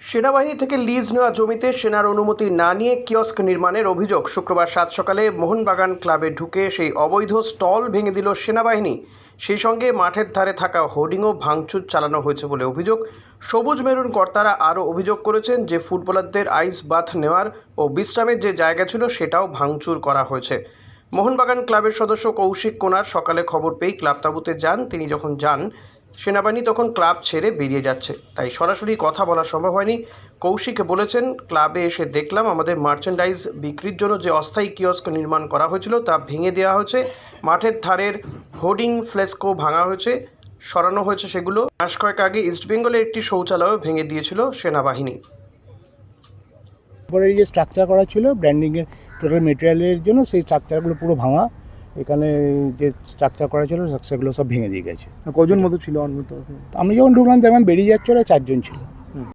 সেনাবাহিনী থেকে লিজ নেওয়া জমিতে সেনার অনুমতি না নিয়ে কিয়স্ক নির্মাণের অভিযোগ। শুক্রবার সাত সকালে মোহনবাগান ক্লাবে ঢুকে সেই অবৈধ স্টল ভেঙে দিল সেনাবাহিনী। সেই সঙ্গে মাঠের ধারে থাকা হোর্ডিংও ভাঙচুর চালানো হয়েছে বলে অভিযোগ। সবুজ মেরুন কর্তারা আরও অভিযোগ করেছেন যে ফুটবলারদের আইস বাথ নেওয়ার ও বিশ্রামের যে জায়গা ছিল সেটাও ভাঙচুর করা হয়েছে। মোহনবাগান ক্লাবের সদস্য কৌশিক কোনার সকালে খবর পেয়েই ক্লাব তাঁবুতে যান। তিনি যখন যান, সেনাবাহিনী তখন ক্লাব ছেড়ে বেরিয়ে যাচ্ছে, তাই সরাসরি কথা বলা সম্ভব হয়নি। কৌশিক বলেছেন, ক্লাবে এসে দেখলাম আমাদের মার্চেন্ডাইজ বিক্রির জন্য যে অস্থায়ী কিয়স্ক নির্মাণ করা হয়েছিল তা ভেঙে দেওয়া হয়েছে। মাঠের ধারের হোর্ডিং ফ্লেস্কো ভাঙা হয়েছে, সরানো হয়েছে সেগুলো। মাস কয়েক আগে ইস্টবেঙ্গলের একটি শৌচালয়ও ভেঙে দিয়েছিল সেনাবাহিনী। উপরে যে স্ট্রাকচার করা ছিল ব্র্যান্ডিংয়ের টোটাল মেটেরিয়ালের জন্য, সেই স্ট্রাকচারগুলো পুরো ভাঙা। এখানে যে স্ট্রাকচার করা ছিল সেগুলো সব ভেঙে দিয়ে গেছে। কজন মতো ছিল অন্তত? আমি যখন ঢুকলাম দেখলাম বেরিয়ে যাচ্ছে, ওরা 4 জন ছিল।